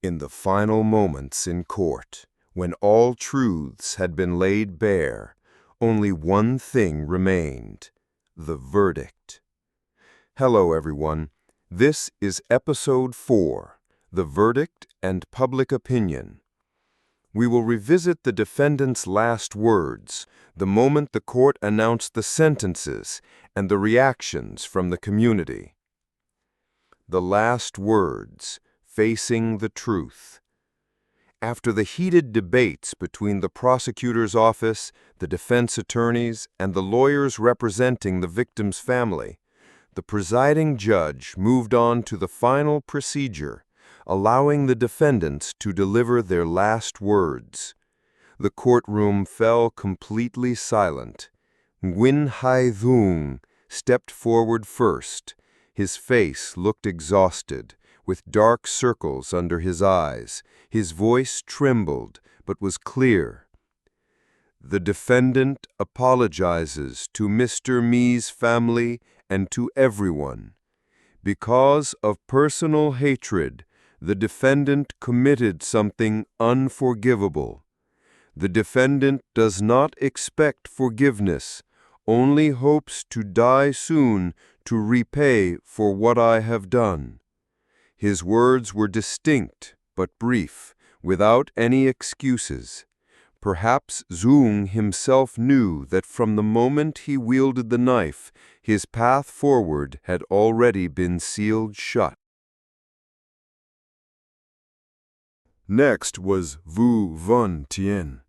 In the final moments in court, when all truths had been laid bare, only one thing remained: the verdict. Hello, everyone. This is Episode 4, The Verdict and Public Opinion. We will revisit the defendant's last words, the moment the court announced the sentences, and the reactions from the community. The last words, facing the truth. After the heated debates between the prosecutor's office, the defense attorneys, and the lawyers representing the victim's family, the presiding judge moved on to the final procedure, allowing the defendants to deliver their last words. The courtroom fell completely silent. Nguyen stepped forward first. His face looked exhausted, with dark circles under his eyes. His voice trembled, but was clear. The defendant apologizes to Mr. Me's family and to everyone. Because of personal hatred, the defendant committed something unforgivable. The defendant does not expect forgiveness, only hopes to die soon to repay for what I have done. His words were distinct but brief, without any excuses. Perhaps Duong himself knew that from the moment he wielded the knife, his path forward had already been sealed shut. Next was Tien.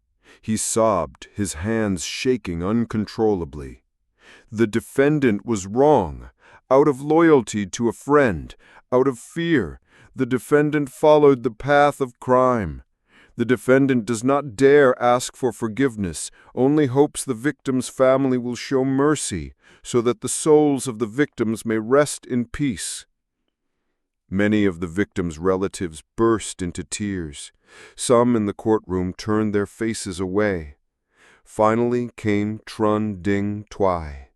He sobbed, his hands shaking uncontrollably. The defendant was wrong. Out of loyalty to a friend, out of fear, the defendant followed the path of crime. The defendant does not dare ask for forgiveness, only hopes the victim's family will show mercy, so that the souls of the victims may rest in peace. Many of the victims' relatives burst into tears. Some in the courtroom turned their faces away. Finally came Truong Dinh Thuy.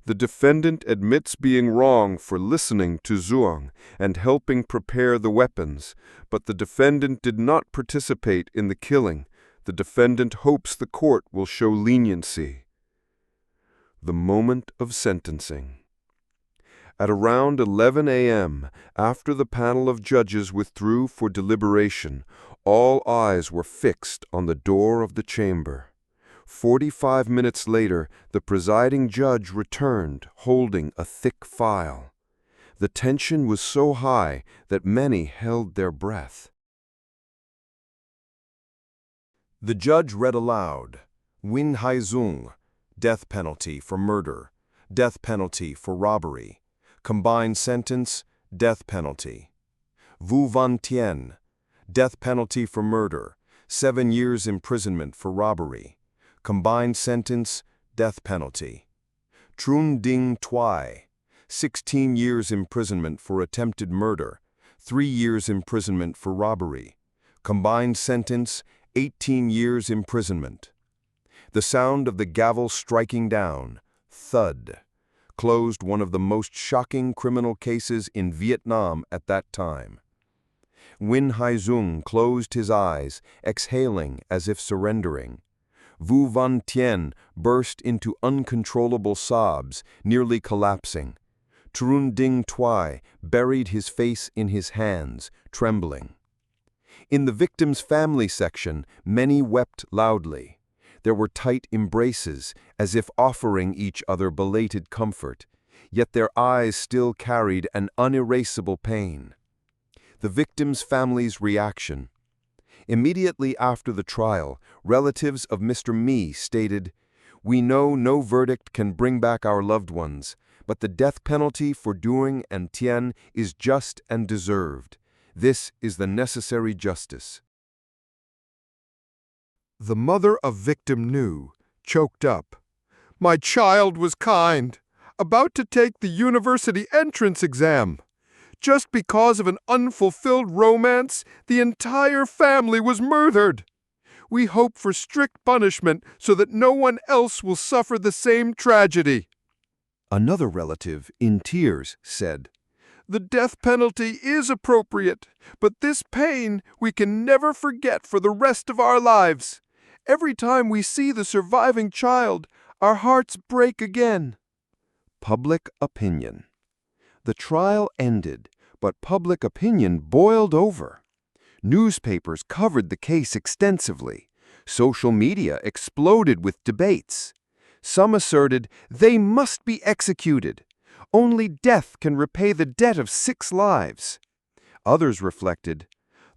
The defendant admits being wrong for listening to Duong and helping prepare the weapons, but the defendant did not participate in the killing. The defendant hopes the court will show leniency. The moment of sentencing. At around 11 a.m., after the panel of judges withdrew for deliberation, all eyes were fixed on the door of the chamber. 45 minutes later, the presiding judge returned, holding a thick file. The tension was so high that many held their breath. The judge read aloud, Nguyen, death penalty for murder, death penalty for robbery. Combined sentence, death penalty. Tien, death penalty for murder, 7 years imprisonment for robbery. Combined sentence, death penalty. Truong Dinh Thuy, 16 years imprisonment for attempted murder, 3 years imprisonment for robbery. Combined sentence, 18 years imprisonment. The sound of the gavel striking down, thud, closed one of the most shocking criminal cases in Vietnam at that time. Nguyen closed his eyes, exhaling as if surrendering. Tien burst into uncontrollable sobs, nearly collapsing. Truong Dinh Thuy buried his face in his hands, trembling. In the victim's family section, many wept loudly. There were tight embraces, as if offering each other belated comfort, yet their eyes still carried an unerasable pain. The victim's family's reaction. Immediately after the trial, relatives of Mr. Me stated, "We know no verdict can bring back our loved ones, but the death penalty for Duong and Tien is just and deserved. This is the necessary justice." The mother of victim Nhu choked up. "My child was kind, about to take the university entrance exam. Just because of an unfulfilled romance, the entire family was murdered. We hope for strict punishment so that no one else will suffer the same tragedy." Another relative, in tears, said, The death penalty is appropriate, but this pain we can never forget for the rest of our lives. Every time we see the surviving child, our hearts break again." Public opinion. The trial ended, but public opinion boiled over. Newspapers covered the case extensively. Social media exploded with debates. Some asserted they must be executed. Only death can repay the debt of 6 lives. Others reflected,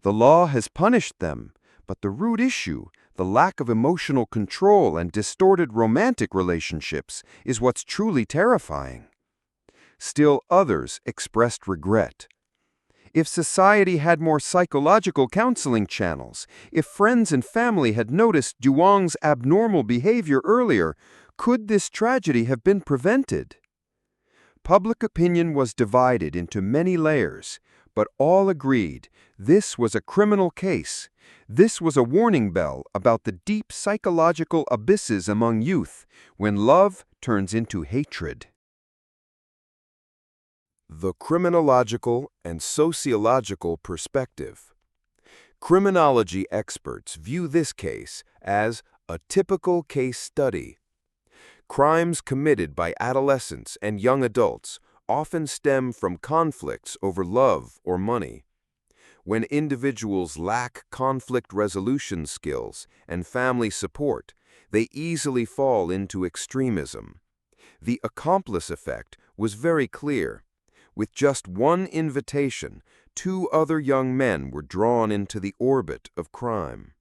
the law has punished them, but the root issue, the lack of emotional control and distorted romantic relationships, is what's truly terrifying. Still others expressed regret. If society had more psychological counseling channels, if friends and family had noticed Duong's abnormal behavior earlier, could this tragedy have been prevented? Public opinion was divided into many layers, but all agreed this was a criminal case. This was a warning bell about the deep psychological abysses among youth when love turns into hatred. The criminological and sociological perspective. Criminology experts view this case as a typical case study. Crimes committed by adolescents and young adults often stem from conflicts over love or money. When individuals lack conflict resolution skills and family support, they easily fall into extremism. The accomplice effect was very clear. With just one invitation, 2 other young men were drawn into the orbit of crime.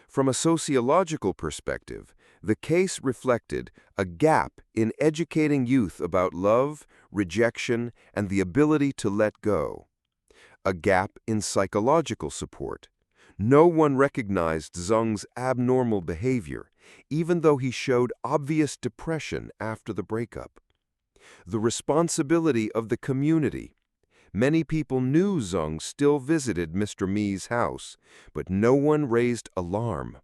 From a sociological perspective, the case reflected a gap in educating youth about love, rejection, and the ability to let go. A gap in psychological support. No one recognized Duong's abnormal behavior, even though he showed obvious depression after the breakup. The responsibility of the community. Many people knew Duong still visited Mr. Mi's house, but no one raised alarm.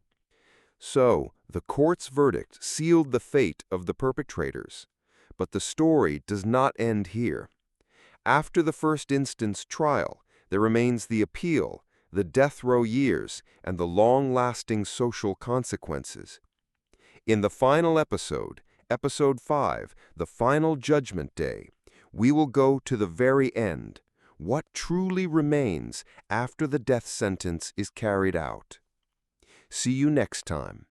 So, the court's verdict sealed the fate of the perpetrators. But the story does not end here. After the first instance trial, there remains the appeal, the death row years, and the long-lasting social consequences. In the final episode, Episode 5, The Final Judgment Day, we will go to the very end, what truly remains after the death sentence is carried out. See you next time.